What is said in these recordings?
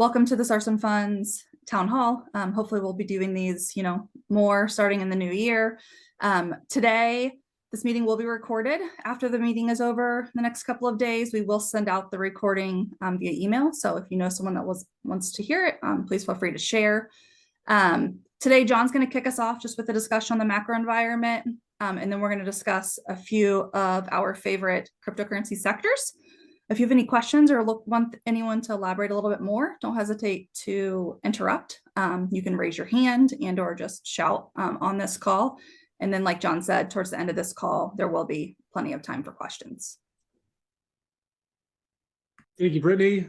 Welcome to the Sarson Funds Town Hall. Hopefully we'll be doing these, more starting in the new year. Today, this meeting will be recorded. After the meeting is over the next couple of days, we will send out the recording via email. So if you know someone that wants to hear it, please feel free to share. Today, John's going to kick us off just with a discussion on the macro environment. And then we're going to discuss a few of our favorite cryptocurrency sectors. If you have any questions or want anyone to elaborate a little bit more, don't hesitate to interrupt. You can raise your hand or just shout on this call. And then, like John said, towards the end of this call, there will be plenty of time for questions. Thank you, Brittany.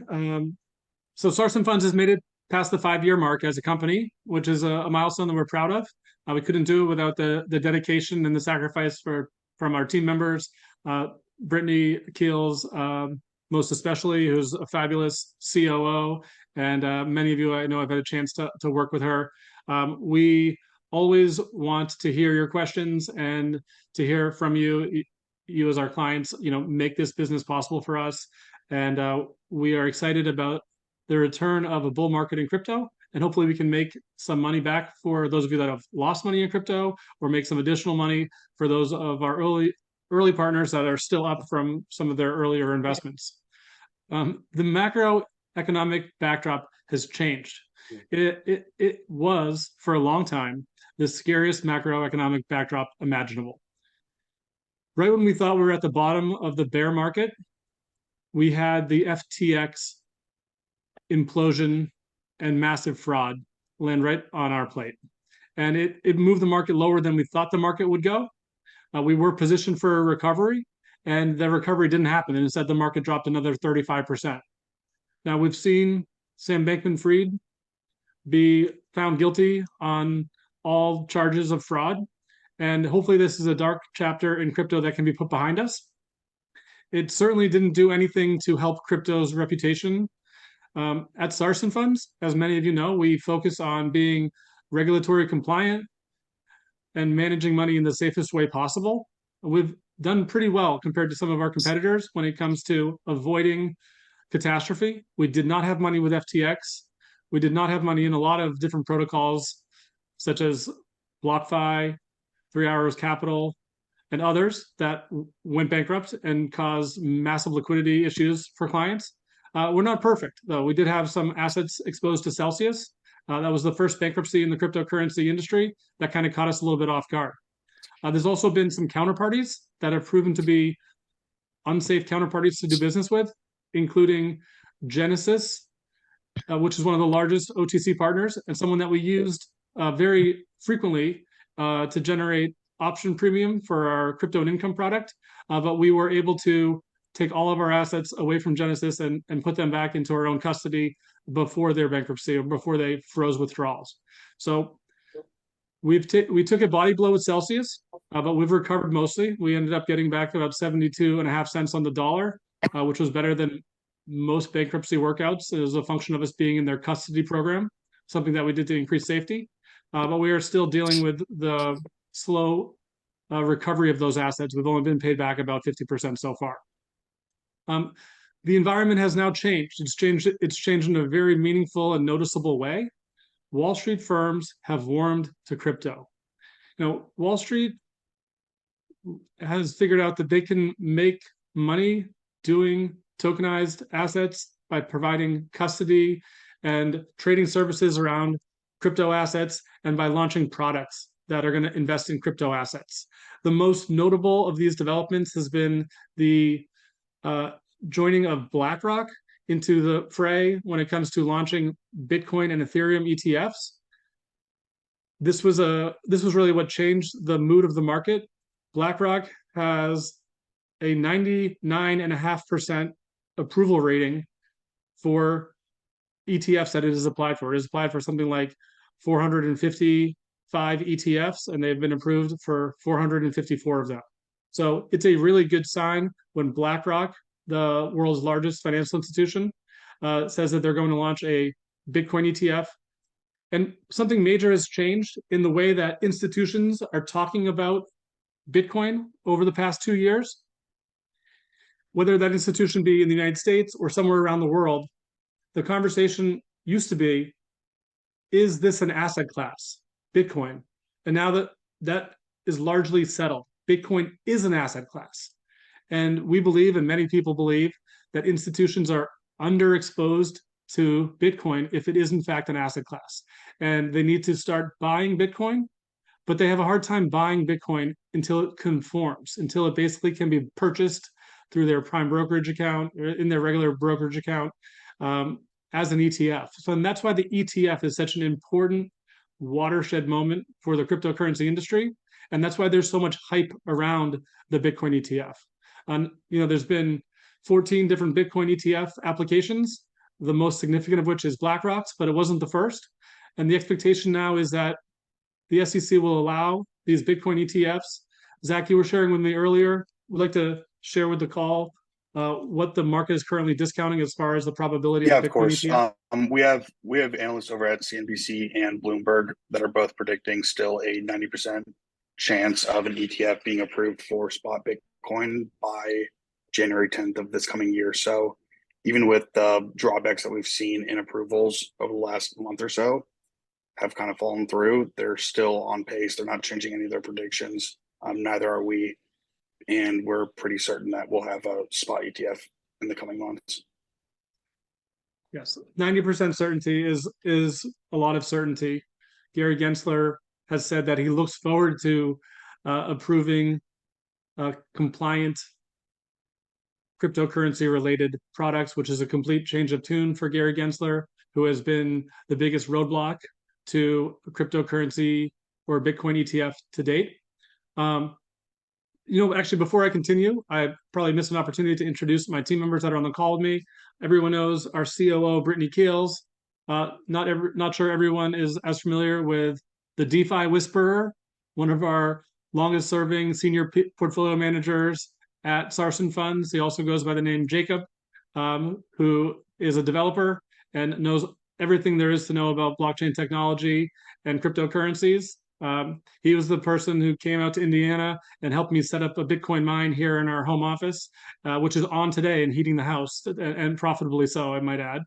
So Sarson Funds has made it past the 5-year mark as a company, which is a milestone that we're proud of. We couldn't do it without the dedication and the sacrifice from our team members. Brittany Keels, most especially, who's a fabulous COO, and many of you I know I've had a chance to work with her. We always want to hear your questions and to hear from you as our clients, make this business possible for us. And we are excited about the return of a bull market in crypto, and hopefully we can make some money back for those of you that have lost money in crypto, or make some additional money for those of our early partners that are still up from some of their earlier investments. The macroeconomic backdrop has changed. It was, for a long time, the scariest macroeconomic backdrop imaginable. Right when we thought we were at the bottom of the bear market, we had the FTX implosion and massive fraud land right on our plate. And it moved the market lower than we thought the market would go. We were positioned for a recovery, and the recovery didn't happen. And instead, the market dropped another 35%. Now, we've seen Sam Bankman-Fried be found guilty on all charges of fraud. And hopefully this is a dark chapter in crypto that can be put behind us. It certainly didn't do anything to help crypto's reputation. At Sarson Funds, as many of you know, we focus on being regulatory compliant and managing money in the safest way possible. We've done pretty well compared to some of our competitors when it comes to avoiding catastrophe. We did not have money with FTX. We did not have money in a lot of different protocols, such as BlockFi, 3 Arrows Capital, and others that went bankrupt and caused massive liquidity issues for clients. We're not perfect, though. We did have some assets exposed to Celsius. That was the first bankruptcy in the cryptocurrency industry that kind of caught us a little bit off guard. There's also been some counterparties that have proven to be unsafe counterparties to do business with, including Genesis, which is one of the largest OTC partners, and someone that we used very frequently to generate option premium for our crypto and income product. But we were able to take all of our assets away from Genesis and put them back into our own custody before their bankruptcy or before they froze withdrawals. So we took a body blow with Celsius, but we've recovered mostly. We ended up getting back about 72.5 cents on the dollar, which was better than most bankruptcy workouts. It was a function of us being in their custody program, something that we did to increase safety. But we are still dealing with the slow recovery of those assets. We've only been paid back about 50% so far. The environment has now changed. It's changed in a very meaningful and noticeable way. Wall Street firms have warmed to crypto. Wall Street has figured out that they can make money doing tokenized assets by providing custody and trading services around crypto assets, and by launching products that are going to invest in crypto assets. The most notable of these developments has been the joining of BlackRock into the fray when it comes to launching Bitcoin and Ethereum ETFs. This was really what changed the mood of the market. BlackRock has a 99.5% approval rating for ETFs that it has applied for. It has applied for something like 455 ETFs, and they've been approved for 454 of them. So it's a really good sign when BlackRock, the world's largest financial institution, says that they're going to launch a Bitcoin ETF. And something major has changed in the way that institutions are talking about Bitcoin over the past 2 years. Whether that institution be in the United States or somewhere around the world, the conversation used to be, is this an asset class, Bitcoin? And now that is largely settled. Bitcoin is an asset class. And we believe, and many people believe, that institutions are underexposed to Bitcoin if it is in fact an asset class. And they need to start buying Bitcoin, but they have a hard time buying Bitcoin until it conforms, until it basically can be purchased through their prime brokerage account or in their regular brokerage account as an ETF. So and that's why the ETF is such an important watershed moment for the cryptocurrency industry. And that's why there's so much hype around the Bitcoin ETF. There's been 14 different Bitcoin ETF applications, the most significant of which is BlackRock's, but it wasn't the first. And the expectation now is that the SEC will allow these Bitcoin ETFs. Zach, you were sharing with me earlier. Would like to share with the call what the market is currently discounting as far as the probability Yeah, of a of Bitcoin course. ETF? We have analysts over at CNBC and Bloomberg that are both predicting still a 90% chance of an ETF being approved for spot Bitcoin by January 10th of this coming year. So even with the drawbacks that we've seen in approvals over the last month or so have kind of fallen through, they're still on pace. They're not changing any of their predictions. Neither are we. And we're pretty certain that we'll have a spot ETF in the coming months. Yes, 90% certainty is a lot of certainty. Gary Gensler has said that he looks forward to approving compliant cryptocurrency-related products, which is a complete change of tune for Gary Gensler, who has been the biggest roadblock to cryptocurrency or Bitcoin ETF to date. Actually, before I continue, I probably missed an opportunity to introduce my team members that are on the call with me. Everyone knows our COO, Brittany Keels. Not sure everyone is as familiar with the DeFi Whisperer, one of our longest-serving senior portfolio managers at Sarson Funds. He also goes by the name Jacob, who is a developer and knows everything there is to know about blockchain technology and cryptocurrencies. He was the person who came out to Indiana and helped me set up a Bitcoin mine here in our home office, which is on today and heating the house, and profitably so, I might add.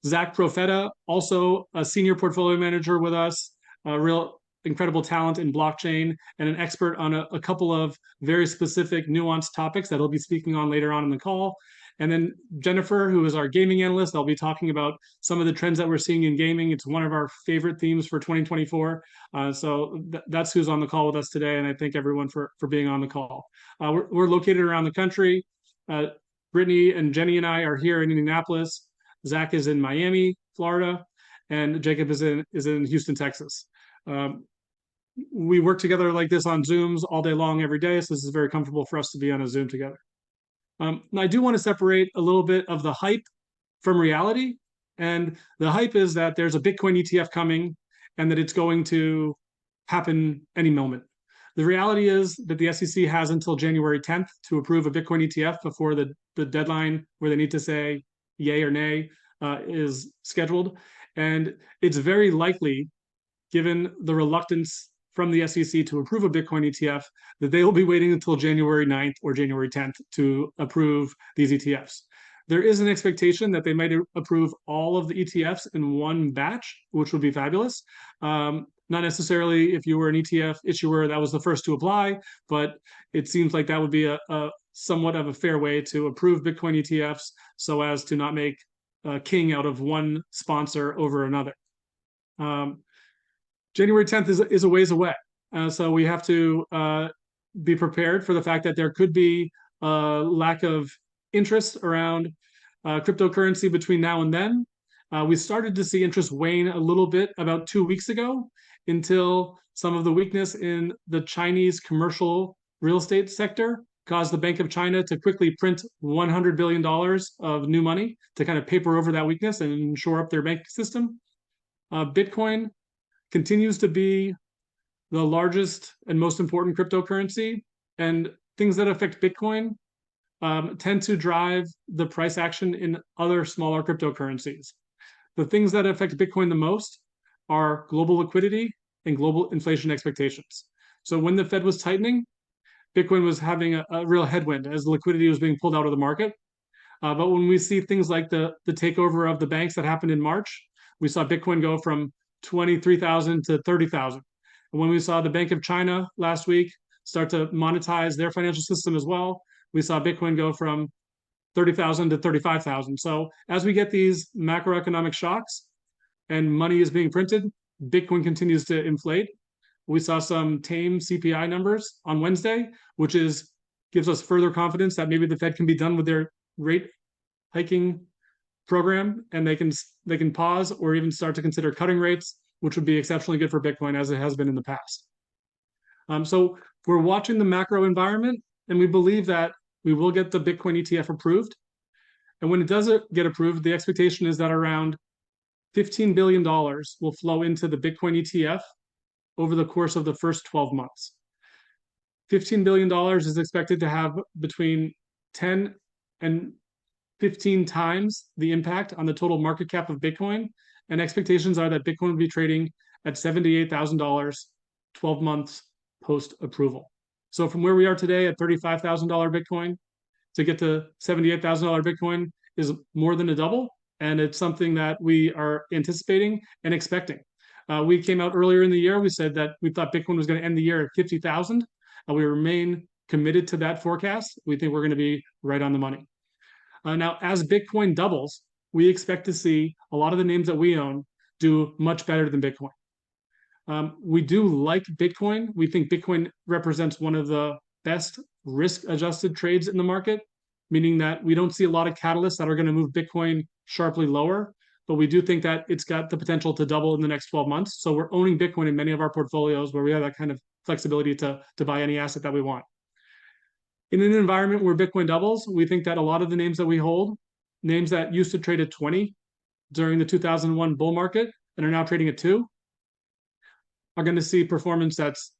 Zach Profeta, also a senior portfolio manager with us, a real incredible talent in blockchain and an expert on a couple of very specific nuanced topics that he'll be speaking on later on in the call. And then Jennifer, who is our gaming analyst, I'll be talking about some of the trends that we're seeing in gaming. It's one of our favorite themes for 2024. So that's who's on the call with us today. And I thank everyone for being on the call. We're located around the country. Brittany and Jenny and I are here in Indianapolis. Zach is in Miami, Florida, and Jacob is in Houston, Texas. We work together like this on Zooms all day long, every day. So this is very comfortable for us to be on a Zoom together. I do want to separate a little bit of the hype from reality. And the hype is that there's a Bitcoin ETF coming and that it's going to happen any moment. The reality is that the SEC has until January 10th to approve a Bitcoin ETF before the deadline where they need to say yay or nay is scheduled. And it's very likely, given the reluctance from the SEC to approve a Bitcoin ETF, that they will be waiting until January 9th or January 10th to approve these ETFs. There is an expectation that they might approve all of the ETFs in one batch, which would be fabulous. Not necessarily if you were an ETF issuer that was the first to apply, but it seems like that would be a somewhat of a fair way to approve Bitcoin ETFs so as to not make a king out of one sponsor over another. January 10th is a ways away. So we have to be prepared for the fact that there could be a lack of interest around cryptocurrency between now and then. We started to see interest wane a little bit about 2 weeks ago until some of the weakness in the Chinese commercial real estate sector caused the Bank of China to quickly print $100 billion of new money to kind of paper over that weakness and shore up their banking system. Bitcoin continues to be the largest and most important cryptocurrency, and things that affect Bitcoin tend to drive the price action in other smaller cryptocurrencies. The things that affect Bitcoin the most are global liquidity and global inflation expectations. So when the Fed was tightening, Bitcoin was having a real headwind as liquidity was being pulled out of the market. But when we see things like the takeover of the banks that happened in March, we saw Bitcoin go from 23,000 to 30,000. And when we saw the Bank of China last week start to monetize their financial system as well, we saw Bitcoin go from 30,000 to 35,000. So as we get these macroeconomic shocks and money is being printed, Bitcoin continues to inflate. We saw some tame CPI numbers on Wednesday, which gives us further confidence that maybe the Fed can be done with their rate hiking program, and they can pause or even start to consider cutting rates, which would be exceptionally good for Bitcoin as it has been in the past. So we're watching the macro environment, and we believe that we will get the Bitcoin ETF approved. And when it does get approved, the expectation is that around $15 billion will flow into the Bitcoin ETF over the course of the first 12 months. $15 billion is expected to have between 10 and 15 times the impact on the total market cap of Bitcoin. And expectations are that Bitcoin will be trading at $78,000 12 months post-approval. So from where we are today at $35,000 Bitcoin, to get to $78,000 Bitcoin is more than a double. And it's something that we are anticipating and expecting. We came out earlier in the year, we said that we thought Bitcoin was going to end the year at 50,000. We remain committed to that forecast. We think we're going to be right on the money. Now, as Bitcoin doubles, we expect to see a lot of the names that we own do much better than Bitcoin. We do like Bitcoin. We think Bitcoin represents one of the best risk-adjusted trades in the market, meaning that we don't see a lot of catalysts that are going to move Bitcoin sharply lower, but we do think that it's got the potential to double in the next 12 months. So we're owning Bitcoin in many of our portfolios where we have that kind of flexibility to buy any asset that we want. In an environment where Bitcoin doubles, we think that a lot of the names that we hold, names that used to trade at 20 during the 2001 bull market and are now trading at 2, are going to see performance that's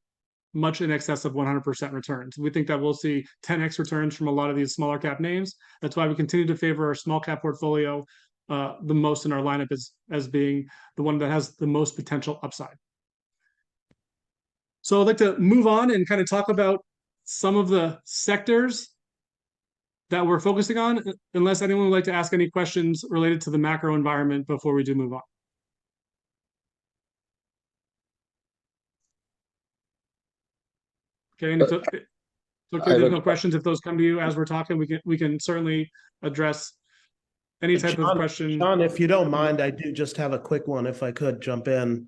much in excess of 100% returns. We think that we'll see 10x returns from a lot of these smaller cap names. That's why we continue to favor our small cap portfolio the most in our lineup as being the one that has the most potential upside. So I'd like to move on and kind of talk about some of the sectors that we're focusing on, unless anyone would like to ask any questions related to the macro environment before we do move on. Okay, and so if there's no questions, if those come to you as we're talking, we can certainly address any type of question. Sean, if you don't mind, I do just have a quick one, if I could jump in.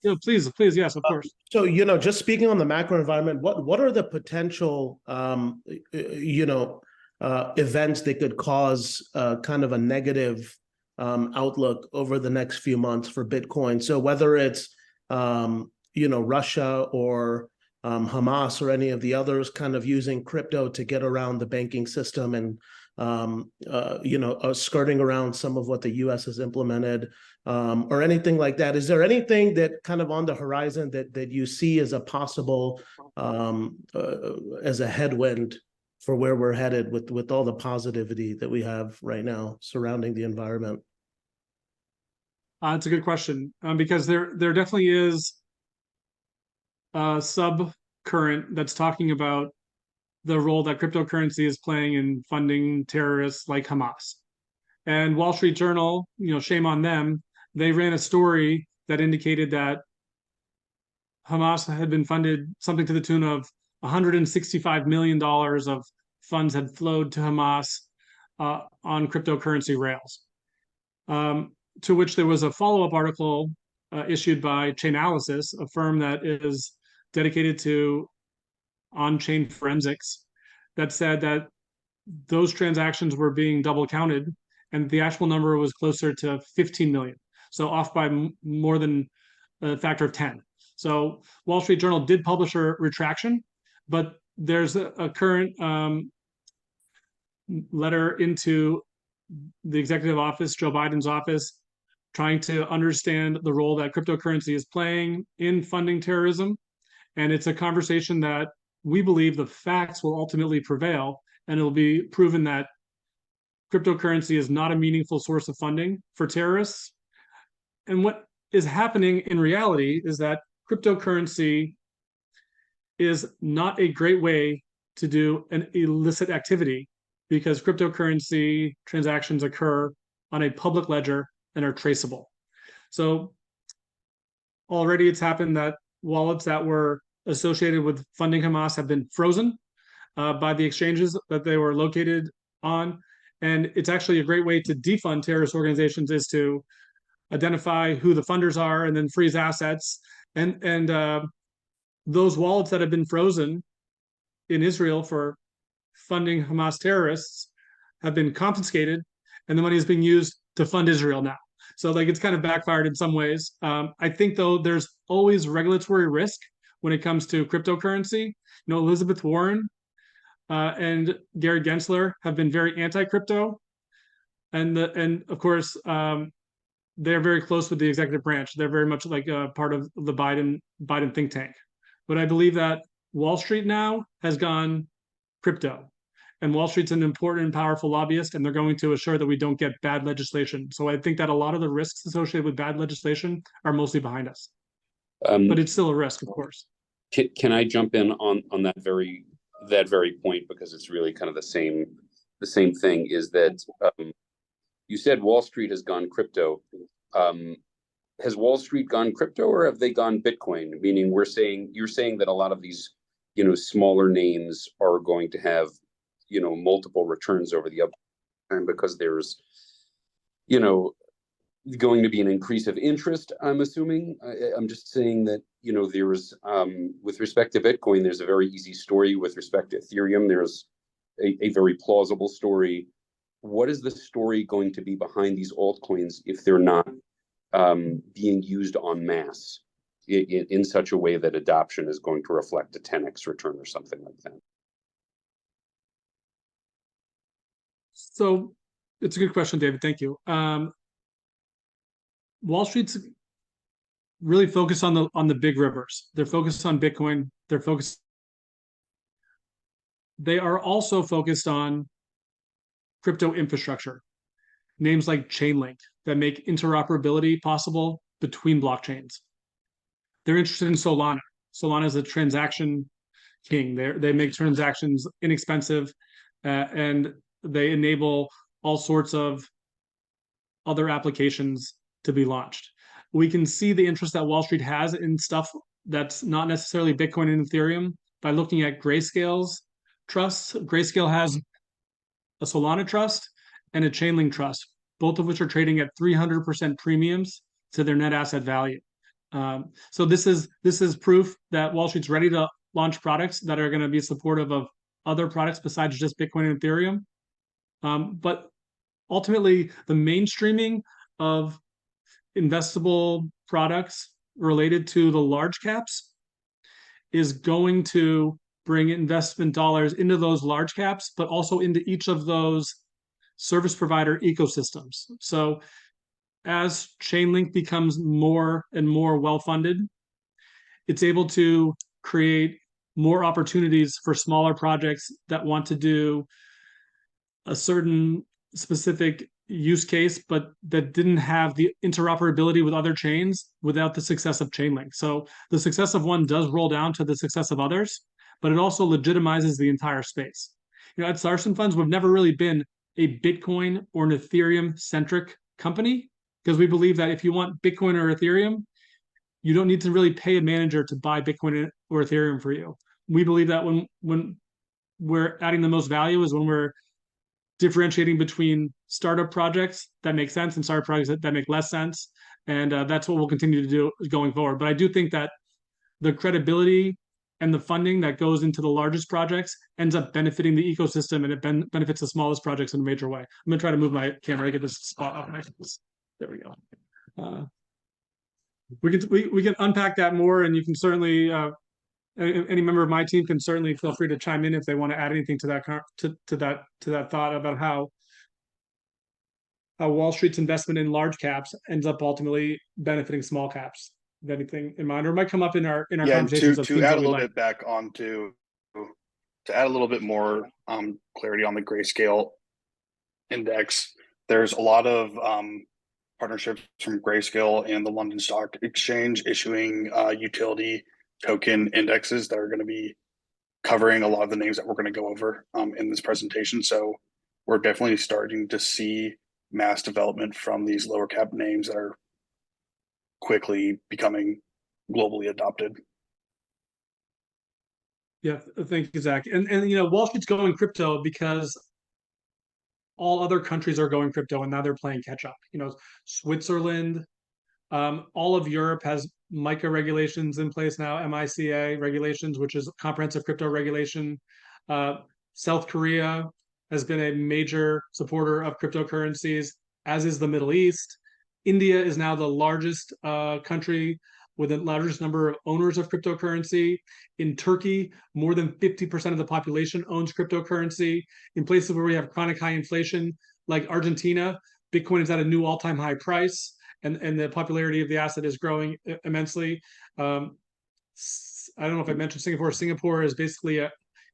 Yeah, please, yes, of course. So, just speaking on the macro environment, what are the potential, events that could cause kind of a negative outlook over the next few months for Bitcoin? So whether it's, Russia or Hamas or any of the others kind of using crypto to get around the banking system and, skirting around some of what the U.S. has implemented, or anything like that. Is there anything that kind of on the horizon that you see as a possible, as a headwind for where we're headed with all the positivity that we have right now surrounding the environment? It's a good question, because there definitely is a sub-current that's talking about the role that cryptocurrency is playing in funding terrorists like Hamas. And Wall Street Journal, shame on them, they ran a story that indicated that Hamas had been funded something to the tune of $165 million of funds had flowed to Hamas on cryptocurrency rails. To which there was a follow-up article issued by Chainalysis, a firm that is dedicated to on-chain forensics, that said that those transactions were being double counted and the actual number was closer to 15 million. So off by more than a factor of 10. So Wall Street Journal did publish a retraction, but there's a current letter into the executive office, Joe Biden's office, trying to understand the role that cryptocurrency is playing in funding terrorism. And it's a conversation that we believe the facts will ultimately prevail, and it'll be proven that cryptocurrency is not a meaningful source of funding for terrorists. And what is happening in reality is that cryptocurrency is not a great way to do an illicit activity because cryptocurrency transactions occur on a public ledger and are traceable. So already it's happened that wallets that were associated with funding Hamas have been frozen by the exchanges that they were located on. And it's actually a great way to defund terrorist organizations is to identify who the funders are and then freeze assets. And those wallets that have been frozen in Israel for funding Hamas terrorists have been confiscated, and the money is being used to fund Israel now. So like it's kind of backfired in some ways. I think though there's always regulatory risk when it comes to cryptocurrency. Elizabeth Warren and Gary Gensler have been very anti-crypto, and of course they're very close with the executive branch. They're very much like a part of the Biden think tank. But I believe that Wall Street now has gone crypto, and Wall Street's an important and powerful lobbyist, and they're going to assure that we don't get bad legislation. So I think that a lot of the risks associated with bad legislation are mostly behind us. But it's still a risk, of course. Can I jump in on that very point, because it's really kind of the same thing, is that you said Wall Street has gone crypto. Has Wall Street gone crypto, or have they gone Bitcoin? Meaning you're saying that a lot of these, smaller names are going to have, multiple returns over the time because there's, going to be an increase of interest, I'm assuming. I'm just saying that, there's, with respect to Bitcoin, there's a very easy story. With respect to Ethereum, there's a very plausible story. What is the story going to be behind these altcoins if they're not being used en masse in such a way that adoption is going to reflect a 10x return or something like that? So it's a good question, David. Thank you. Wall Street's really focused on the big rivers. They're focused on Bitcoin. They are also focused on crypto infrastructure, names like Chainlink that make interoperability possible between blockchains. They're interested in Solana. Solana is a transaction king. They make transactions inexpensive, and they enable all sorts of other applications to be launched. We can see the interest that Wall Street has in stuff that's not necessarily Bitcoin and Ethereum by looking at Grayscale's trusts. Grayscale has a Solana trust and a Chainlink trust, both of which are trading at 300% premiums to their net asset value. So this is proof that Wall Street's ready to launch products that are going to be supportive of other products besides just Bitcoin and Ethereum. But ultimately, the mainstreaming of investable products related to the large caps is going to bring investment dollars into those large caps, but also into each of those service provider ecosystems. So as Chainlink becomes more and more well-funded, it's able to create more opportunities for smaller projects that want to do a certain specific use case, but that didn't have the interoperability with other chains without the success of Chainlink. So the success of one does roll down to the success of others, but it also legitimizes the entire space. At Sarson Funds, we've never really been a Bitcoin or an Ethereum-centric company, because we believe that if you want Bitcoin or Ethereum, you don't need to really pay a manager to buy Bitcoin or Ethereum for you. We believe that when we're adding the most value is when we're differentiating between startup projects that make sense and startup projects that make less sense. And that's what we'll continue to do going forward. But I do think that the credibility and the funding that goes into the largest projects ends up benefiting the ecosystem, and it benefits the smallest projects in a major way. I'm going to try to move my camera to get this spot off. There we go. We can unpack that more, and you can certainly any member of my team can certainly feel free to chime in if they want to add anything to that to that thought about how Wall Street's investment in large caps ends up ultimately benefiting small caps. Anything in mind, or it might come up in our conversations. To add a little bit back onto, to add a little bit more clarity on the Grayscale index. There's a lot of partnerships from Grayscale and the London Stock Exchange issuing utility token indexes that are going to be covering a lot of the names that we're going to go over in this presentation. So we're definitely starting to see mass development from these lower cap names that are quickly becoming globally adopted. Yeah, thank you, Zach. And you know, Wall Street's going crypto because all other countries are going crypto, and now they're playing catch up. You know, Switzerland, all of Europe has MiCA regulations in place now, MiCA regulations, which is comprehensive crypto regulation. South Korea has been a major supporter of cryptocurrencies, as is the Middle East. India is now the largest country with the largest number of owners of cryptocurrency. In Turkey, more than 50% of the population owns cryptocurrency. In places where we have chronic high inflation, like Argentina, Bitcoin is at a new all-time high price, and the popularity of the asset is growing immensely. I don't know if I mentioned Singapore. Singapore is basically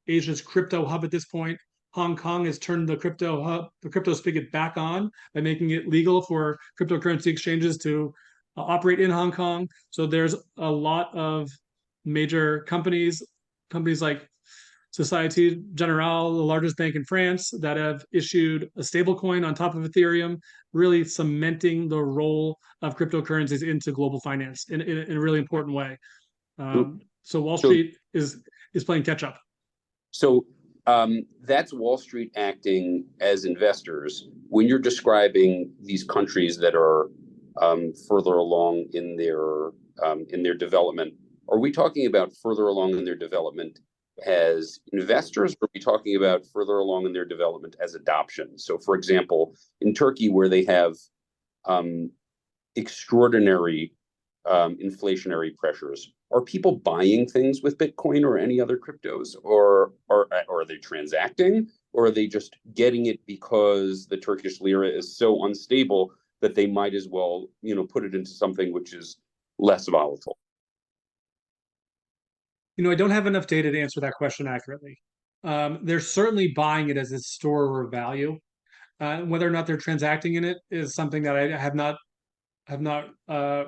Asia's crypto hub at this point. Hong Kong has turned the crypto spigot back on by making it legal for cryptocurrency exchanges to operate in Hong Kong. So there's a lot of major companies like Societe Generale, the largest bank in France, that have issued a stablecoin on top of Ethereum, really cementing the role of cryptocurrencies into global finance in a really important way. So Wall Street is playing catch up. So that's Wall Street acting as investors. When you're describing these countries that are further along in their development, are we talking about further along in their development as investors, or are we talking about further along in their development as adoption? So, for example, in Turkey, where they have extraordinary inflationary pressures, are people buying things with Bitcoin or any other cryptos, or are they transacting, or are they just getting it because the Turkish lira is so unstable that they might as well, you know, put it into something which is less volatile? You know, I don't have enough data to answer that question accurately. They're certainly buying it as a store of value. Whether or not they're transacting in it is something that I have not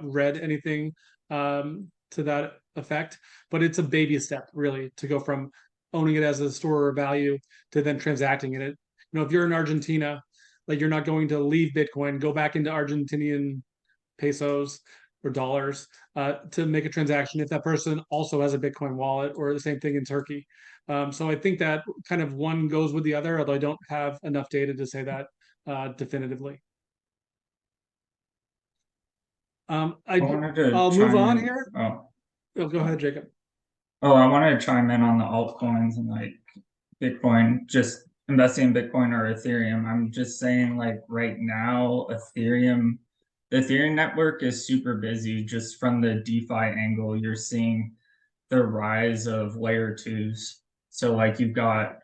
read anything to that effect. But it's a baby step, really, to go from owning it as a store of value to then transacting in it. You know, if you're in Argentina, like, you're not going to leave Bitcoin, go back into Argentinian pesos or dollars to make a transaction if that person also has a Bitcoin wallet, or the same thing in Turkey. So I think that kind of one goes with the other, although I don't have enough data to say that definitively. I'll move on here. Oh, Go ahead, Jacob. I wanted to chime in on the altcoins and like Bitcoin, just investing in Bitcoin or Ethereum. I'm just saying, like, right now, the Ethereum network is super busy. Just from the DeFi angle, you're seeing the rise of layer twos. So like you've got,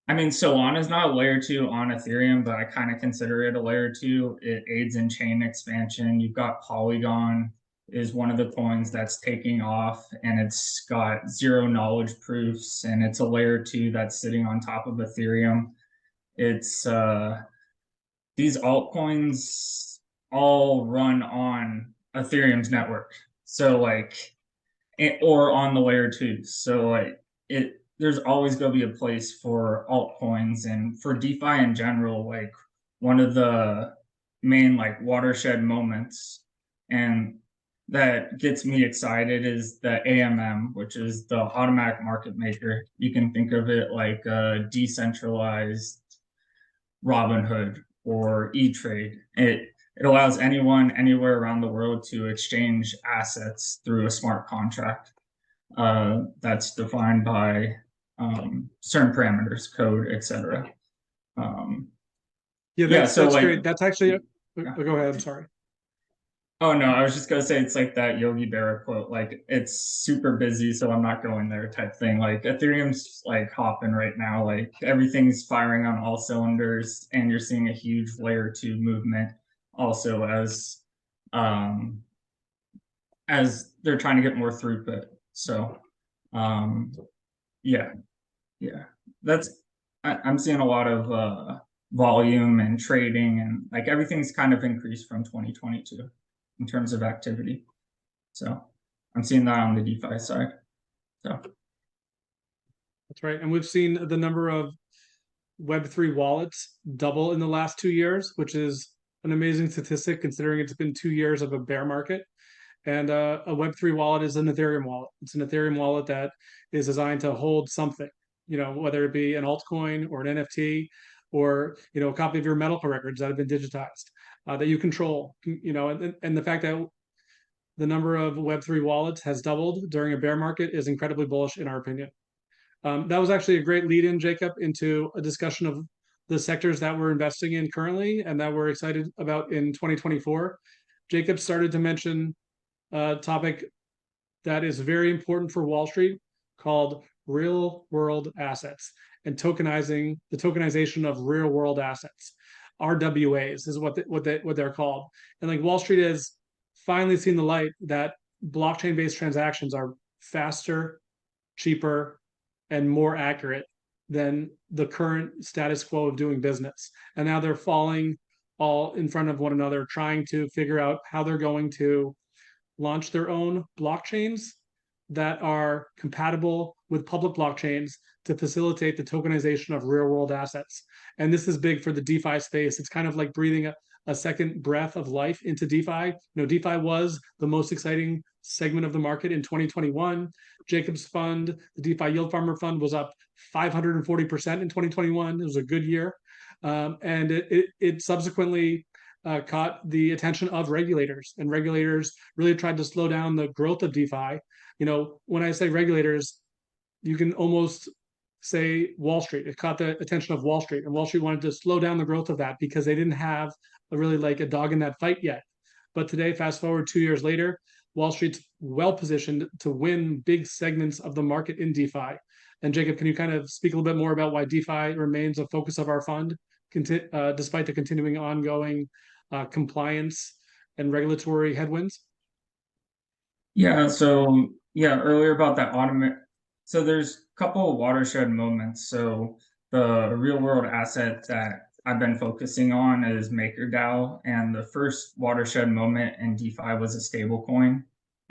I mean, Solana is not a layer 2 on Ethereum, but I kind of consider it a layer 2. It aids in chain expansion. You've got Polygon is one of the coins that's taking off, and it's got zero knowledge proofs, and it's a layer 2 that's sitting on top of Ethereum. It's these altcoins all run on Ethereum's network. So like, or on the layer 2. So like there's always going to be a place for altcoins, and for DeFi in general. Like, one of the main like watershed moments, and that gets me excited, is the AMM, which is the automatic market maker. You can think of it like a decentralized Robinhood or E-Trade. It allows anyone anywhere around the world to exchange assets through a smart contract that's defined by certain parameters, code, etc. That's like, great. That's actually go ahead. I'm sorry. Oh no, I was just gonna say, it's like that Yogi Berra quote, like, it's super busy, so I'm not going there type thing. Like, Ethereum's like hopping right now, like everything's firing on all cylinders, and you're seeing a huge layer 2 movement also as they're trying to get more throughput. So yeah, I'm seeing a lot of volume and trading, and like everything's kind of increased from 2022 in terms of activity. So I'm seeing that on the DeFi side. So that's right. And we've seen the number of Web3 wallets double in the last 2 years, which is an amazing statistic considering it's been 2 years of a bear market. And a Web3 wallet is an Ethereum wallet. It's an Ethereum wallet that is designed to hold something, whether it be an altcoin or an NFT, or a copy of your medical records that have been digitized, that you control. And the fact that the number of Web3 wallets has doubled during a bear market is incredibly bullish in our opinion. That was actually a great lead in, Jacob, into a discussion of the sectors that we're investing in currently and that we're excited about in 2024. Jacob started to mention a topic that is very important for Wall Street called real world assets and the tokenization of real world assets. RWAs is what they're called. And like Wall Street has finally seen the light that blockchain-based transactions are faster, cheaper, and more accurate than the current status quo of doing business. And now they're falling all in front of one another, trying to figure out how they're going to launch their own blockchains that are compatible with public blockchains to facilitate the tokenization of real world assets. And this is big for the DeFi space. It's kind of like breathing a second breath of life into DeFi. DeFi was the most exciting segment of the market in 2021. Jacob's fund, the DeFi Yield Farmer Fund, was up 540% in 2021. It was a good year. And it subsequently caught the attention of regulators, and regulators really tried to slow down the growth of DeFi. When I say regulators, you can almost say Wall Street. It caught the attention of Wall Street, and Wall Street wanted to slow down the growth of that because they didn't have a dog in that fight yet. But today, fast forward 2 years later, Wall Street's well positioned to win big segments of the market in DeFi. And Jacob, can you kind of speak a little bit more about why DeFi remains a focus of our fund, despite the continuing ongoing compliance and regulatory headwinds? Yeah, so earlier about that so there's a couple of watershed moments. So the real world asset that I've been focusing on is MakerDAO, and the first watershed moment in DeFi was a stable coin,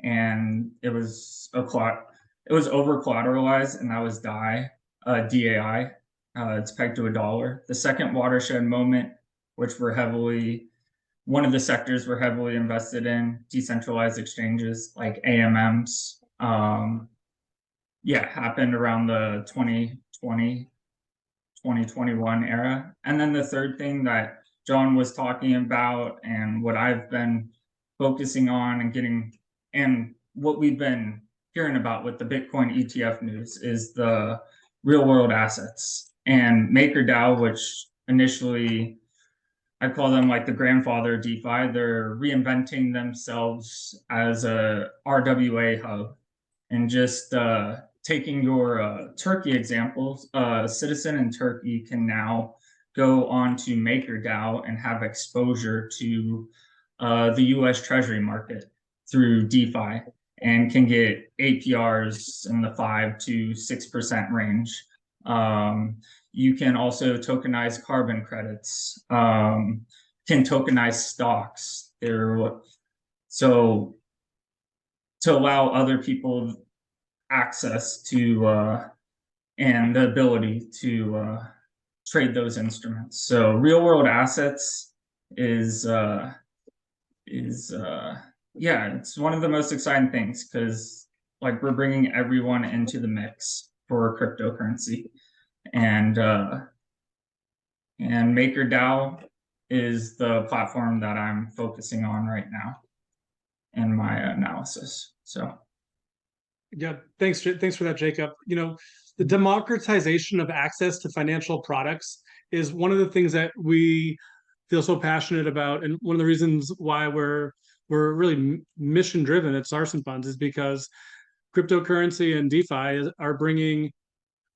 and it was over collateralized, and that was DAI. It's pegged to $1. The second watershed moment, which one of the sectors we're heavily invested in, decentralized exchanges like AMMs, happened around the 2020, 2021 era. And then the third thing that John was talking about, and what I've been focusing on and what we've been hearing about with the Bitcoin ETF news, is the real world assets. And MakerDAO, which initially I call them like the grandfather of DeFi, they're reinventing themselves as a RWA hub. And just taking your Turkey examples, a citizen in Turkey can now go on to MakerDAO and have exposure to the US Treasury market through DeFi, and can get APRs in the 5 to 6% range. You can also tokenize carbon credits, can tokenize stocks. So to allow other people access to and the ability to trade those instruments. So real world assets is it's one of the most exciting things, because we're bringing everyone into the mix for cryptocurrency. And MakerDAO is the platform that I'm focusing on right now in my analysis. So yeah, thanks for that, Jacob. The democratization of access to financial products is one of the things that we feel so passionate about, and one of the reasons why we're really mission driven at Sarson Funds is because cryptocurrency and DeFi are bringing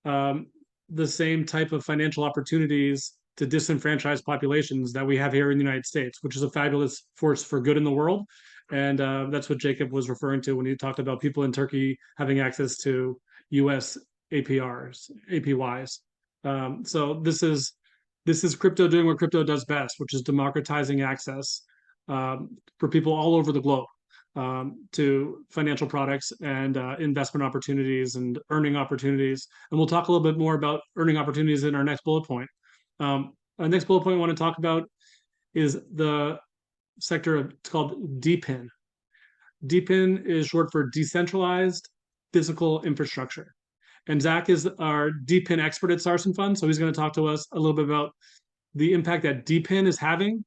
the same type of financial opportunities to disenfranchised populations that we have here in the United States, which is a fabulous force for good in the world. And that's what Jacob was referring to when he talked about people in Turkey having access to US APYs. So this is crypto doing what crypto does best, which is democratizing access for people all over the globe. to financial products and investment opportunities and earning opportunities. And we'll talk a little bit more about earning opportunities in our next bullet point. Our next bullet point I want to talk about is the sector of, it's called DPIN. DPIN is short for Decentralized Physical Infrastructure. And Zach is our DPIN expert at Sarson Funds, so he's going to talk to us a little bit about the impact that DPIN is having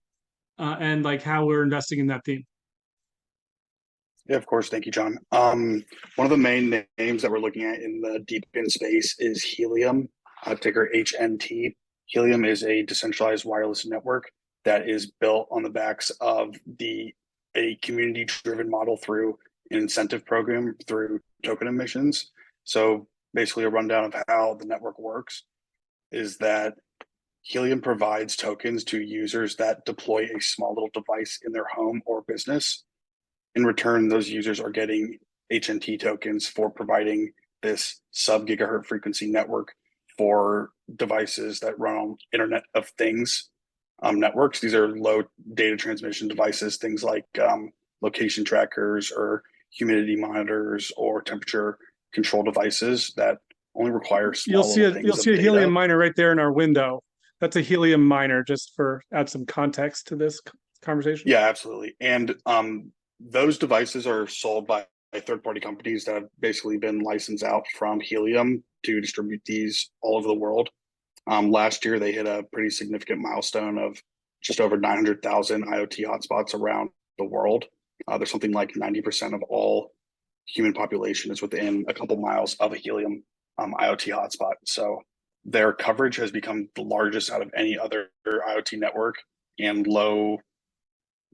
and like how we're investing in that theme. Yeah, of course. Thank you, John. One of the main names that we're looking at in the DPIN space is Helium, ticker HNT. Helium is a decentralized wireless network that is built on the backs of a community-driven model through an incentive program through token emissions. So basically a rundown of how the network works is that Helium provides tokens to users that deploy a small little device in their home or business. In return, those users are getting HNT tokens for providing this sub-gigahertz frequency network for devices that run on Internet of Things networks. These are low data transmission devices, things like location trackers or humidity monitors or temperature control devices that only require small You'll see a Helium miner right there in our window. That's a Helium miner, just for add some context to this conversation. Yeah, absolutely. And those devices are sold by third-party companies that have basically been licensed out from Helium to distribute these all over the world. Last year, they hit a pretty significant milestone of just over 900,000 IoT hotspots around the world. There's something like 90% of all human population is within a couple miles of a Helium IoT hotspot. So their coverage has become the largest out of any other IoT network and low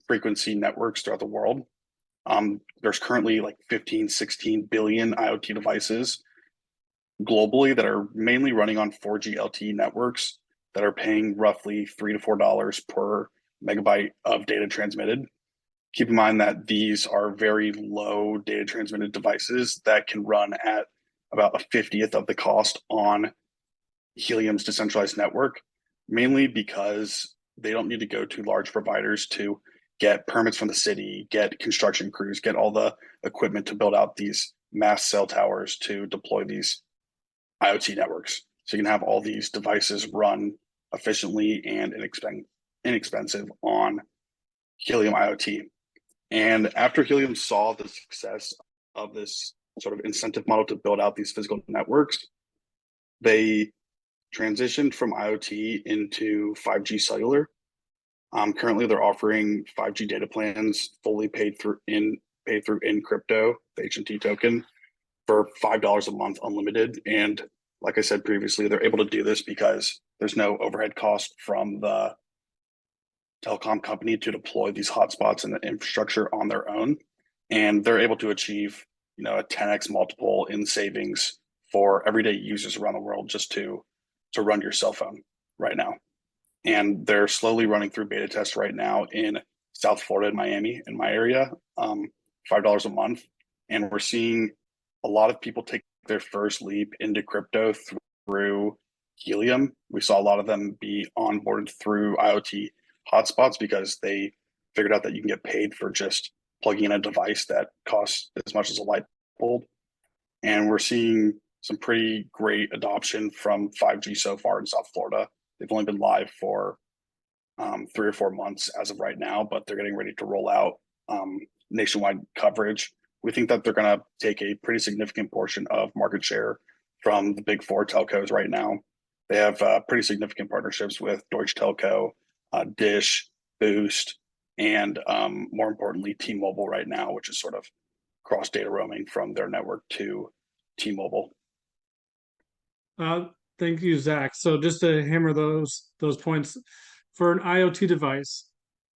frequency networks throughout the world. There's currently like 15, 16 billion IoT devices globally that are mainly running on 4G LTE networks that are paying roughly $3 to $4 per megabyte of data transmitted. Keep in mind that these are very low data transmitted devices that can run at about a 50th of the cost on Helium's decentralized network, mainly because they don't need to go to large providers to get permits from the city, get construction crews, get all the equipment to build out these mass cell towers to deploy these IoT networks. So you can have all these devices run efficiently and inexpensive on Helium IoT. And after Helium saw the success of this sort of incentive model to build out these physical networks, they transitioned from IoT into 5G cellular. Currently, they're offering 5G data plans fully paid through in crypto, the HNT token, for $5 a month unlimited. And like I said previously, they're able to do this because there's no overhead cost from the telecom company to deploy these hotspots and the infrastructure on their own. And they're able to achieve, a 10x multiple in savings for everyday users around the world just to run your cell phone right now. And they're slowly running through beta tests right now in South Florida and Miami, in my area, $5 a month. And we're seeing a lot of people take their first leap into crypto through Helium. We saw a lot of them be onboarded through IoT hotspots because they figured out that you can get paid for just plugging in a device that costs as much as a light bulb. And we're seeing some pretty great adoption from 5G so far in South Florida. They've only been live for 3 or 4 months as of right now, but they're getting ready to roll out nationwide coverage. We think that they're going to take a pretty significant portion of market share from the big 4 telcos right now. They have pretty significant partnerships with Deutsche Telco, Dish, Boost, and more importantly, T-Mobile right now, which is sort of cross data roaming from their network to T-Mobile. Thank you, Zach. So just to hammer those points, for an IoT device,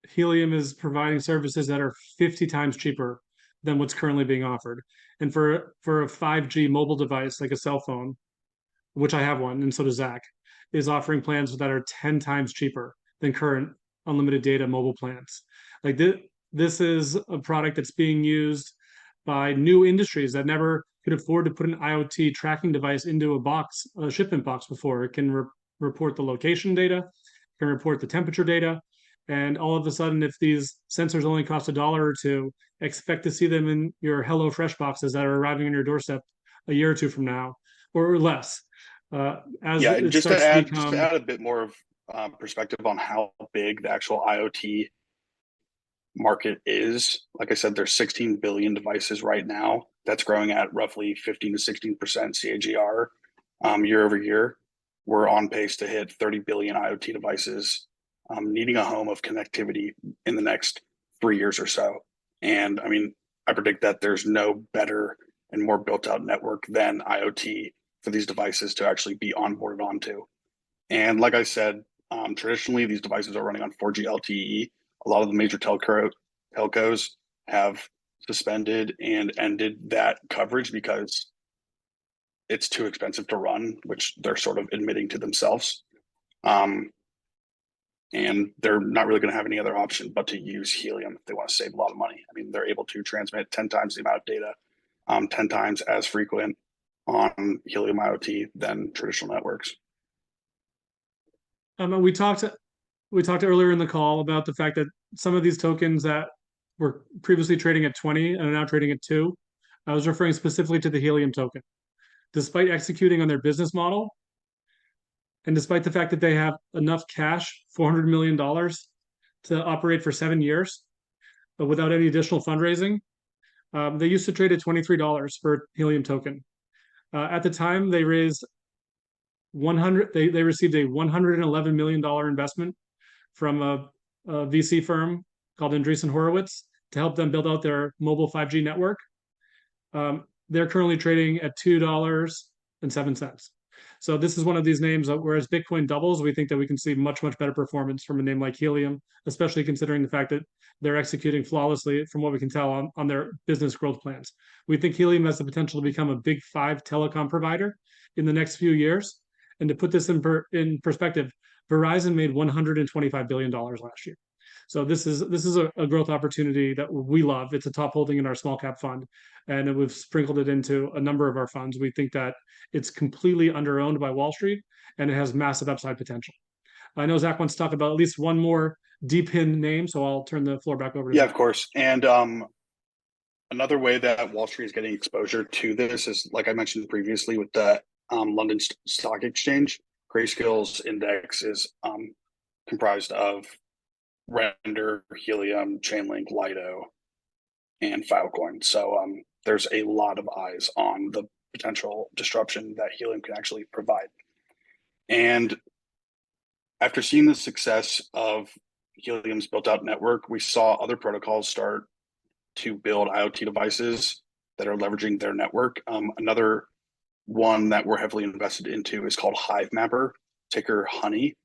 Helium is providing services that are 50 times cheaper than what's currently being offered. And for a 5G mobile device like a cell phone, which I have one, and so does Zach, is offering plans that are 10 times cheaper than current unlimited data mobile plans. Like this is a product that's being used by new industries that never could afford to put an IoT tracking device into a shipment box before. It can report the location data, can report the temperature data, And all of a sudden, if these sensors only cost $1 or $2, expect to see them in your Hello Fresh boxes that are arriving on your doorstep a year or two from now, or less. As Yeah, it just starts to to add, become, a bit more of perspective on how big the actual IoT market is. Like I said, there's 16 billion devices right now. That's growing at roughly 15 to 16% CAGR year over year. We're on pace to hit 30 billion IoT devices needing a home of connectivity in the next 3 years or so. And I mean, I predict that there's no better and more built out network than IoT for these devices to actually be onboarded onto. And like I said, traditionally, these devices are running on 4G LTE. A lot of the major telcos have suspended and ended that coverage because it's too expensive to run, which they're sort of admitting to themselves. And they're not really going to have any other option but to use helium if they want to save a lot of money. I mean, they're able to transmit 10 times the amount of data, 10 times as frequent on helium IoT than traditional networks. we talked earlier in the call about the fact that some of these tokens that were previously trading at 20 and are now trading at 2. I was referring specifically to the helium token. Despite executing on their business model, and despite the fact that they have enough cash, $400 million, to operate for 7 years, but without any additional fundraising, they used to trade at $23 for a helium token. At the time, they raised they received a $111 million investment from a VC firm called Andreessen Horowitz to help them build out their mobile 5G network. They're currently trading at $2.07. So this is one of these names that, whereas Bitcoin doubles, we think that we can see much, much better performance from a name like Helium, especially considering the fact that they're executing flawlessly from what we can tell on their business growth plans. We think Helium has the potential to become a big 5 telecom provider in the next few years. And to put this in perspective, Verizon made $125 billion last year. So this is a growth opportunity that we love. It's a top holding in our small cap fund, and we've sprinkled it into a number of our funds. We think that it's completely under-owned by Wall Street, and it has massive upside potential. I know Zach wants to talk about at least one more deep in name, so I'll turn the floor back over to Zach. Of course. And another way that Wall Street is getting exposure to this is, like I mentioned previously, with the London Stock Exchange. Grayscale's index is comprised of Render, Helium, Chainlink, Lido, and Filecoin. So there's a lot of eyes on the potential disruption that Helium can actually provide. And after seeing the success of Helium's built-out network, we saw other protocols start to build IoT devices that are leveraging their network. Another one that we're heavily invested into is called Hivemapper, ticker Honey.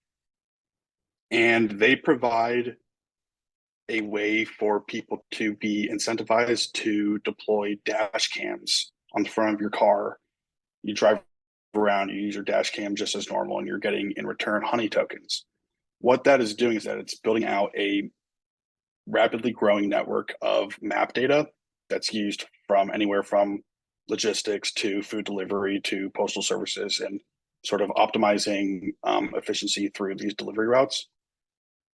And they provide a way for people to be incentivized to deploy dash cams on the front of your car. You drive around, you use your dash cam just as normal, and you're getting in return Honey tokens. What that is doing is that it's building out a rapidly growing network of map data that's used from anywhere from logistics to food delivery to postal services, and sort of optimizing efficiency through these delivery routes.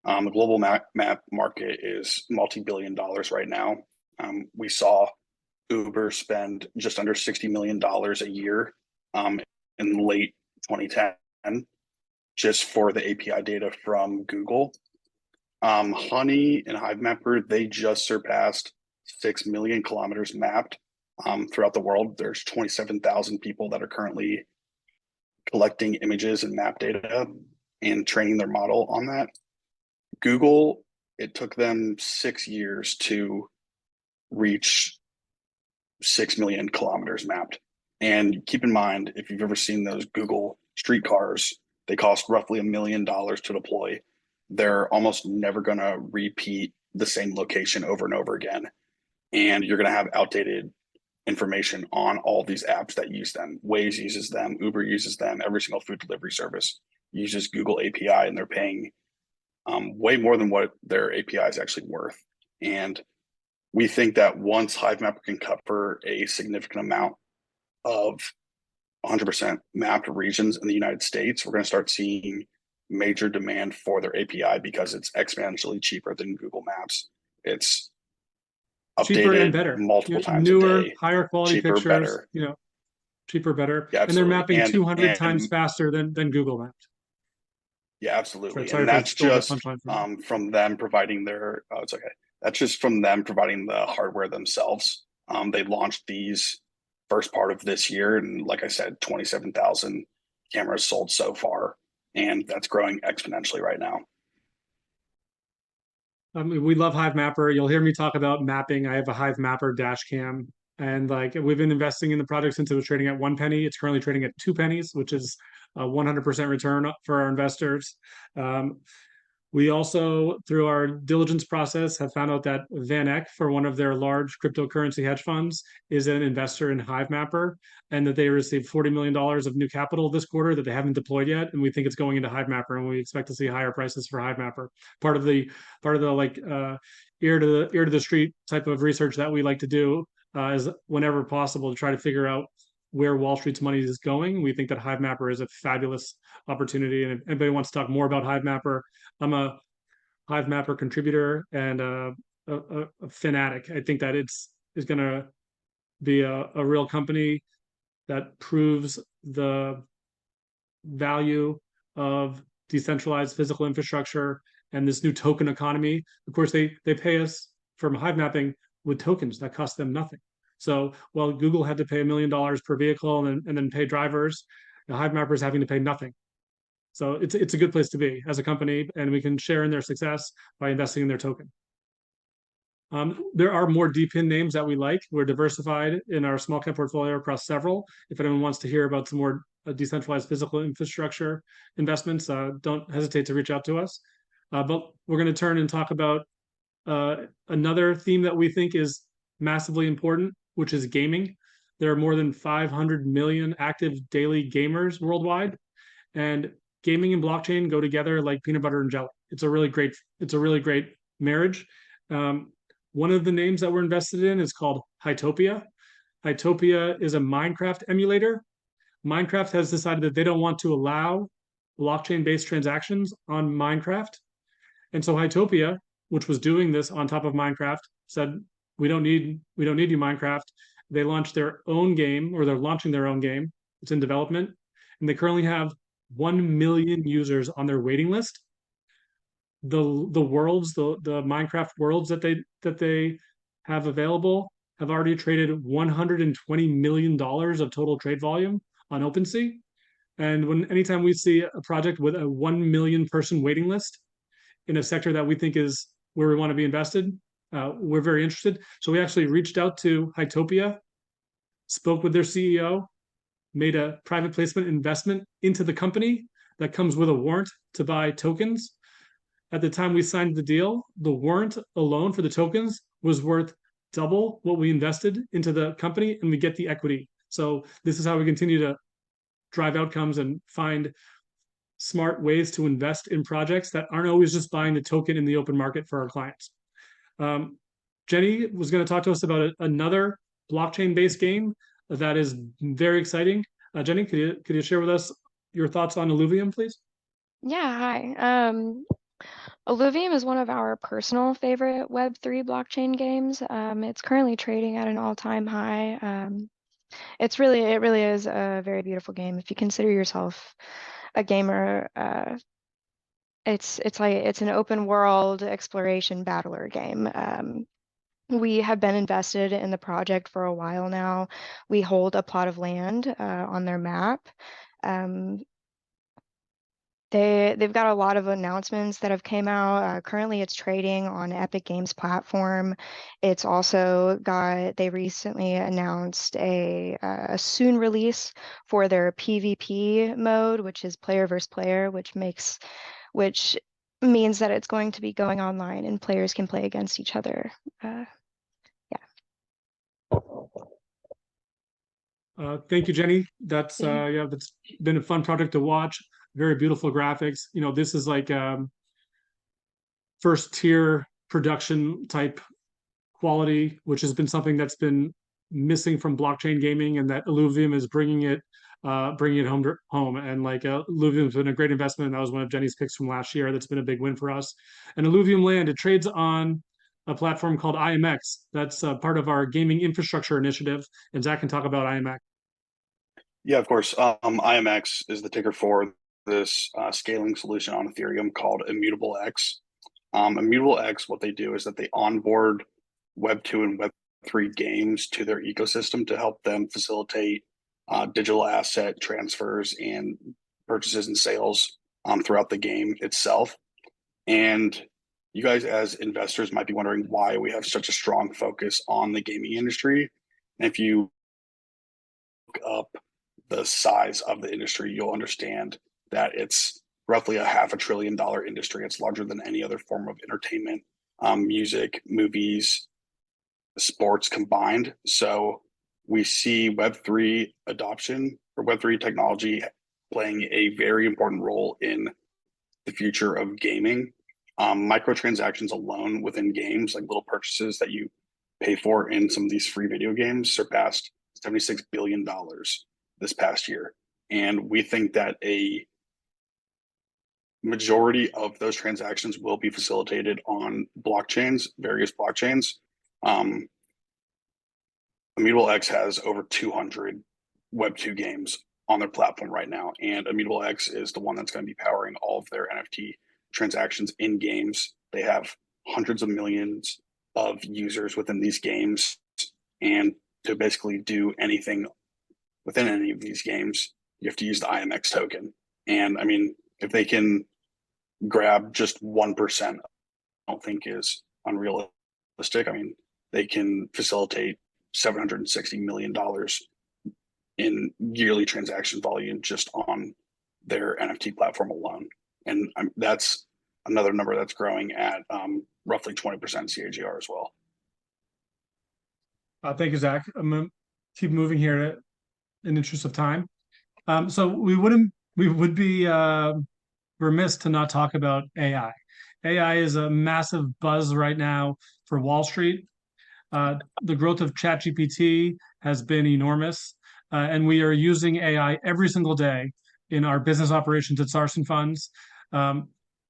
The global map market is multi-billion dollars right now. We saw Uber spend just under $60 million a year in late 2010 just for the API data from Google. Honey and Hivemapper, they just surpassed 6 million kilometers mapped throughout the world. There's 27,000 people that are currently collecting images and map data and training their model on that. Google, it took them 6 years to reach 6 million kilometers mapped. And keep in mind, if you've ever seen those Google streetcars, they cost roughly $1 million to deploy. They're almost never going to repeat the same location over and over again. And you're going to have outdated information on all these apps that use them. Waze uses them, Uber uses them, every single food delivery service uses Google API, and they're paying way more than what their API is actually worth. And we think that once Hivemapper can cover a significant amount of 100% mapped regions in the United States, we're going to start seeing major demand for their API because it's exponentially cheaper than Google Maps. It's Cheaper and updated better. multiple times Newer, a day. higher quality Cheaper, pictures. better. Cheaper, better. Yeah, and they're absolutely. mapping 200 times and faster than Google Maps. Yeah, absolutely. Sorry And if I that's stole the just punchline from you. from them providing their, oh, it's okay. That's just from them providing the hardware themselves. They launched these first part of this year, and like I said, 27,000 cameras sold so far, and that's growing exponentially right now. We love Hive Mapper. You'll hear me talk about mapping. I have a Hive Mapper dash cam, and like we've been investing in the project since it was trading at 1 penny. It's currently trading at 2 pennies, which is a 100% return for our investors. We also, through our diligence process, have found out that Van Eck, for one of their large cryptocurrency hedge funds, is an investor in Hive Mapper, and that they received $40 million of new capital this quarter that they haven't deployed yet, and we think it's going into Hive Mapper, and we expect to see higher prices for Hive Mapper. Part of the like ear to the street type of research that we like to do is whenever possible to try to figure out where Wall Street's money is going. We think that Hive Mapper is a fabulous opportunity. And if anybody wants to talk more about Hive Mapper, I'm a Hive Mapper contributor and a fanatic. I think that is going to be a real company that proves the value of decentralized physical infrastructure and this new token economy. Of course, they pay us for Hive mapping with tokens that cost them nothing. So while Google had to pay $1 million per vehicle and then pay drivers, the Hive Mapper is having to pay nothing. So it's a good place to be as a company, and we can share in their success by investing in their token. There are more DPIN names that we like. We're diversified in our small cap portfolio across several. If anyone wants to hear about some more decentralized physical infrastructure investments, don't hesitate to reach out to us. But we're going to turn and talk about another theme that we think is massively important, which is gaming. There are more than 500 million active daily gamers worldwide, and gaming and blockchain go together like peanut butter and jelly. It's a really great marriage. One of the names that we're invested in is called Hytopia. Hytopia is a Minecraft emulator. Minecraft has decided that they don't want to allow blockchain-based transactions on Minecraft. And so Hytopia, which was doing this on top of Minecraft, said, we don't need you, Minecraft. They launched their own game, or they're launching their own game. It's in development. And they currently have 1 million users on their waiting list. The Minecraft worlds that they have available have already traded $120 million of total trade volume on OpenSea. And anytime we see a project with a 1 million person waiting list in a sector that we think is where we want to be invested, we're very interested. So we actually reached out to Hytopia, spoke with their CEO, made a private placement investment into the company that comes with a warrant to buy tokens. At the time we signed the deal, the warrant alone for the tokens was worth double what we invested into the company, and we get the equity. So this is how we continue to drive outcomes and find smart ways to invest in projects that aren't always just buying the token in the open market for our clients. Jenny was going to talk to us about another blockchain-based game that is very exciting. Jenny, could you share with us your thoughts on Illuvium, please? Yeah, hi. Illuvium is one of our personal favorite Web3 blockchain games. It's currently trading at an all-time high. It really is a very beautiful game. If you consider yourself a gamer, it's an open world exploration battler game. We have been invested in the project for a while now. We hold a plot of land on their map. They've got a lot of announcements that have came out. Currently, it's trading on Epic Games platform. It's also they recently announced a soon release for their PvP mode, which is player versus player, which means that it's going to be going online and players can play against each other. Thank you, Jenny. That's been a fun project to watch. Very beautiful graphics. This is like first tier production type quality, which has been something that's been missing from blockchain gaming, and that Illuvium is bringing it bringing it home. And like Illuvium's been a great investment. That was one of Jenny's picks from last year. That's been a big win for us. And Illuvium Land, it trades on a platform called IMX. That's part of our gaming infrastructure initiative. And Zach can talk about IMX. Yeah, of course. IMX is the ticker for this scaling solution on Ethereum called Immutable X. Immutable X, what they do is that they onboard Web 2 and Web 3 games to their ecosystem to help them facilitate digital asset transfers and purchases and sales throughout the game itself. And you guys as investors might be wondering why we have such a strong focus on the gaming industry. And if you look up the size of the industry, you'll understand that it's roughly a $500 billion industry. It's larger than any other form of entertainment, music, movies, sports combined. So we see Web3 adoption or Web3 technology playing a very important role in the future of gaming. Microtransactions alone within games, like little purchases that you pay for in some of these free video games, surpassed $76 billion this past year. And we think that a majority of those transactions will be facilitated on blockchains, various blockchains. Immutable X has over 200 Web 2 games on their platform right now. And Immutable X is the one that's going to be powering all of their NFT transactions in games. They have hundreds of millions of users within these games. And to basically do anything within any of these games, you have to use the IMX token. And I mean, if they can grab just 1%, I don't think is unrealistic. I mean, they can facilitate $760 million in yearly transaction volume just on their NFT platform alone. And that's another number that's growing at roughly 20% CAGR as well. Thank you, Zach. I'm going to keep moving here in interest of time. So we would be remiss to not talk about AI. AI is a massive buzz right now for Wall Street. The growth of ChatGPT has been enormous, and we are using AI every single day in our business operations at Sarson Funds.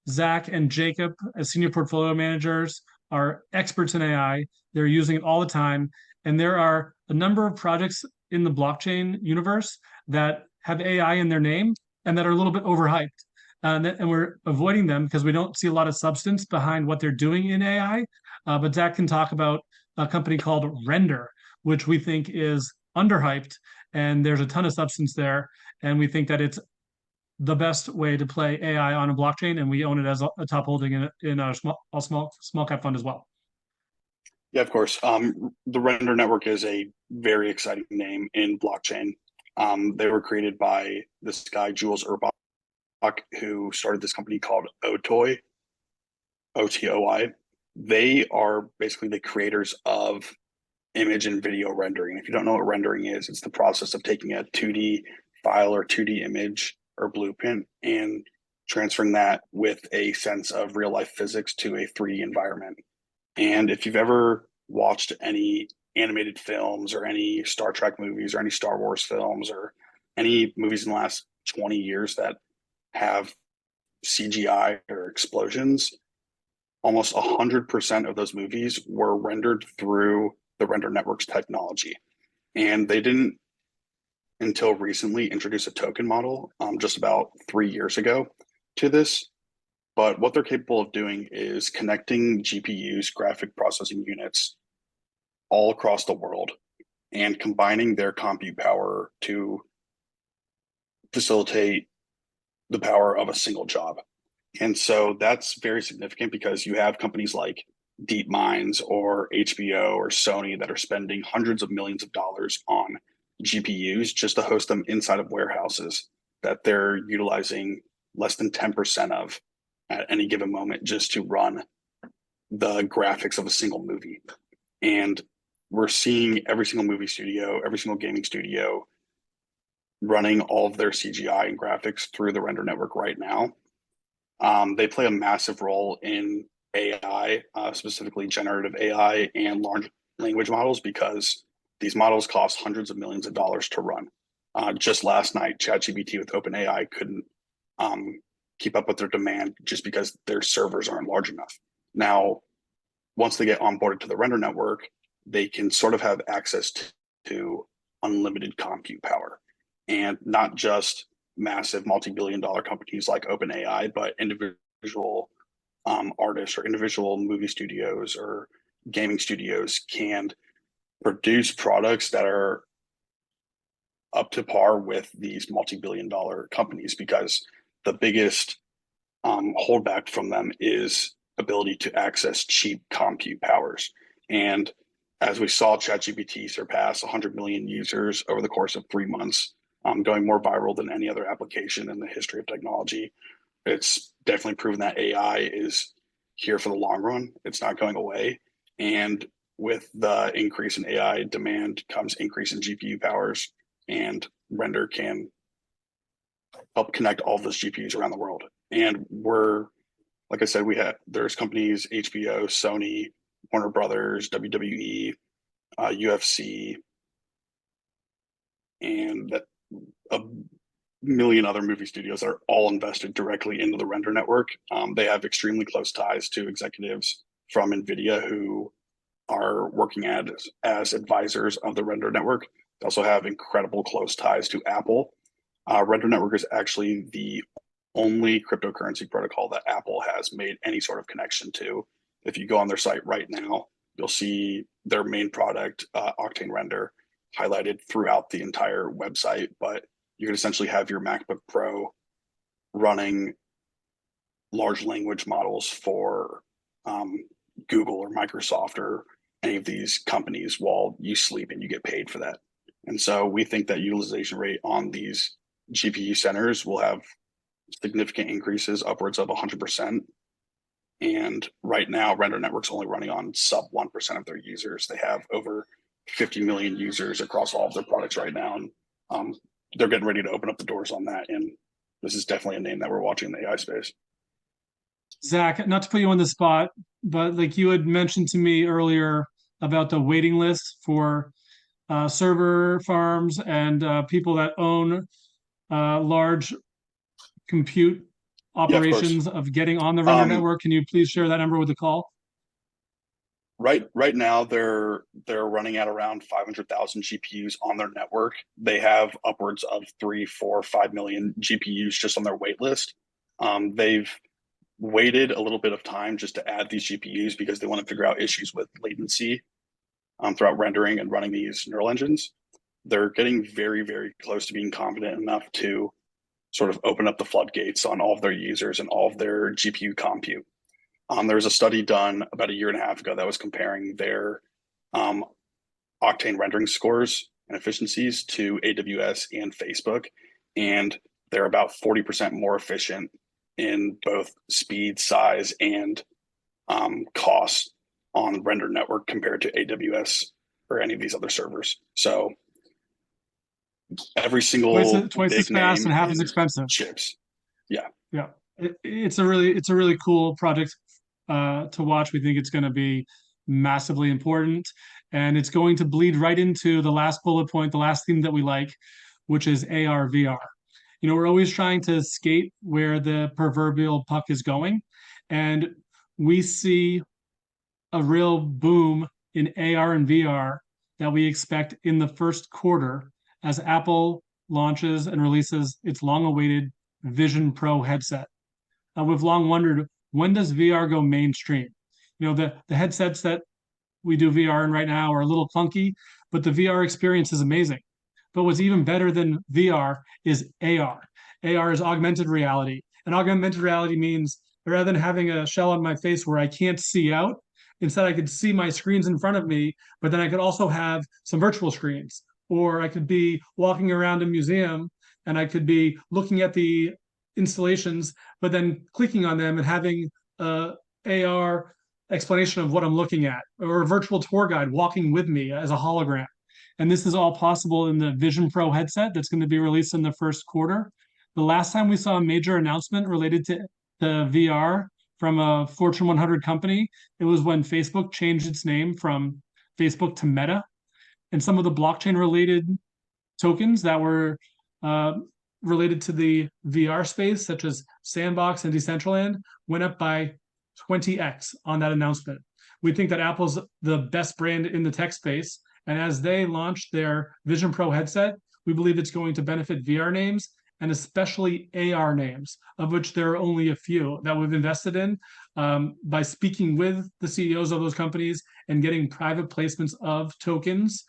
Zach and Jacob, as senior portfolio managers, are experts in AI. They're using it all the time. And there are a number of projects in the blockchain universe that have AI in their name and that are a little bit overhyped. And we're avoiding them because we don't see a lot of substance behind what they're doing in AI. But Zach can talk about a company called Render, which we think is underhyped, and there's a ton of substance there. And we think that it's the best way to play AI on a blockchain, and we own it as a top holding in a small cap fund as well. Yeah, of course. The Render Network is a very exciting name in blockchain. They were created by this guy, Jules Urbach, who started this company called Otoi, OTOI. They are basically the creators of image and video rendering. If you don't know what rendering is, it's the process of taking a 2D file or 2D image or blueprint and transferring that with a sense of real life physics to a 3D environment. And if you've ever watched any animated films or any Star Trek movies or any Star Wars films or any movies in the last 20 years that have CGI or explosions, almost 100% of those movies were rendered through the Render Network's technology. And they didn't, until recently, introduce a token model just about 3 years ago to this. But what they're capable of doing is connecting GPUs, graphic processing units, all across the world and combining their compute power to facilitate the power of a single job. And so that's very significant because you have companies like DeepMinds or HBO or Sony that are spending hundreds of millions of dollars on GPUs just to host them inside of warehouses that they're utilizing less than 10% of at any given moment just to run the graphics of a single movie. And we're seeing every single movie studio, every single gaming studio running all of their CGI and graphics through the Render Network right now. They play a massive role in AI, specifically generative AI and large language models, because these models cost hundreds of millions of dollars to run. Just last night, ChatGPT with OpenAI couldn't keep up with their demand just because their servers aren't large enough. Now, once they get onboarded to the render network, they can sort of have access to unlimited compute power, and not just massive multi-billion-dollar companies like OpenAI, but individual artists or individual movie studios or gaming studios can produce products that are up to par with these multi-billion-dollar companies, because the biggest holdback from them is ability to access cheap compute powers. And as we saw ChatGPT surpass 100 million users over the course of 3 months, going more viral than any other application in the history of technology, it's definitely proven that AI is here for the long run. It's not going away. And with the increase in AI demand comes increase in GPU powers, and render can help connect all of those GPUs around the world. And we're, like I said, there's companies, HBO, Sony, Warner Brothers, WWE, UFC, and a million other movie studios that are all invested directly into the render network. They have extremely close ties to executives from NVIDIA who are working as advisors of the render network. They also have incredible close ties to Apple. Render network is actually the only cryptocurrency protocol that Apple has made any sort of connection to. If you go on their site right now, you'll see their main product, Octane Render, highlighted throughout the entire website. But you can essentially have your MacBook Pro running large language models for Google or Microsoft or any of these companies while you sleep, and you get paid for that. And so we think that utilization rate on these GPU centers will have significant increases, upwards of 100%. And right now, Render Network's only running on sub 1% of their users. They have over 50 million users across all of their products right now. And they're getting ready to open up the doors on that. And this is definitely a name that we're watching in the AI space. Zach, not to put you on the spot, but like you had mentioned to me earlier about the waiting list for server farms and people that own large compute operations of getting on the render network. Can you please share that number with the call? Right now, they're running at around 500,000 GPUs on their network. They have upwards of 3, 4, 5 million GPUs just on their wait list. They've waited a little bit of time just to add these GPUs because they want to figure out issues with latency throughout rendering and running these neural engines. They're getting very, very close to being confident enough to sort of open up the floodgates on all of their users and all of their GPU compute. There was a study done about 1.5 years ago that was comparing their Octane rendering scores and efficiencies to AWS and Facebook, and they're about 40% more efficient in both speed, size, and cost on render network compared to AWS or any of these other servers. So every single twice as fast and half as expensive chips. Yeah. It's a really cool project to watch. We think it's going to be massively important, and it's going to bleed right into the last bullet point, the last theme that we like, which is AR VR. You know, we're always trying to skate where the proverbial puck is going, and we see a real boom in AR and VR that we expect in the first quarter as Apple launches and releases its long-awaited Vision Pro headset. We've long wondered, when does VR go mainstream? You know, the headsets that we do VR in right now are a little clunky, but the VR experience is amazing. But what's even better than VR is AR. AR is augmented reality. And augmented reality means rather than having a shell on my face where I can't see out, instead I could see my screens in front of me, but then I could also have some virtual screens. Or I could be walking around a museum and I could be looking at the installations, but then clicking on them and having a AR explanation of what I'm looking at, or a virtual tour guide walking with me as a hologram. And this is all possible in the Vision Pro headset that's going to be released in the first quarter. The last time we saw a major announcement related to the VR from a Fortune 100 company, it was when Facebook changed its name from Facebook to Meta. And some of the blockchain related tokens that were related to the VR space, such as Sandbox and Decentraland, went up by 20x on that announcement. We think that Apple's the best brand in the tech space, and as they launch their Vision Pro headset, we believe it's going to benefit VR names and especially AR names, of which there are only a few that we've invested in by speaking with the CEOs of those companies and getting private placements of tokens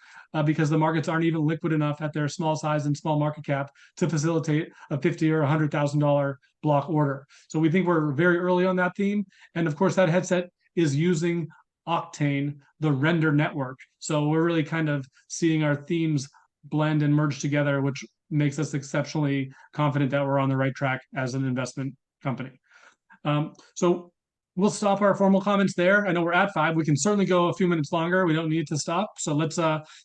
because the markets aren't even liquid enough at their small size and small market cap to facilitate a $50,000 or $100,000 block order. So we think we're very early on that theme. And of course, that headset is using Octane, the render network. So we're really kind of seeing our themes blend and merge together, which makes us exceptionally confident that we're on the right track as an investment company. So we'll stop our formal comments there. I know we're at 5. We can certainly go a few minutes longer. We don't need to stop. So let's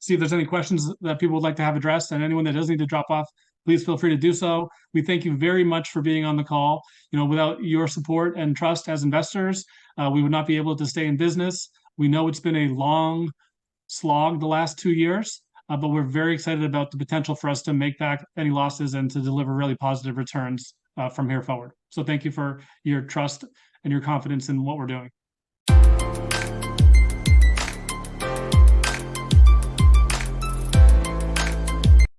see if there's any questions that people would like to have addressed. And anyone that does need to drop off, please feel free to do so. We thank you very much for being on the call. You know, without your support and trust as investors, we would not be able to stay in business. We know it's been a long slog the last 2 years. But we're very excited about the potential for us to make back any losses and to deliver really positive returns from here forward. So thank you for your trust and your confidence in what we're doing.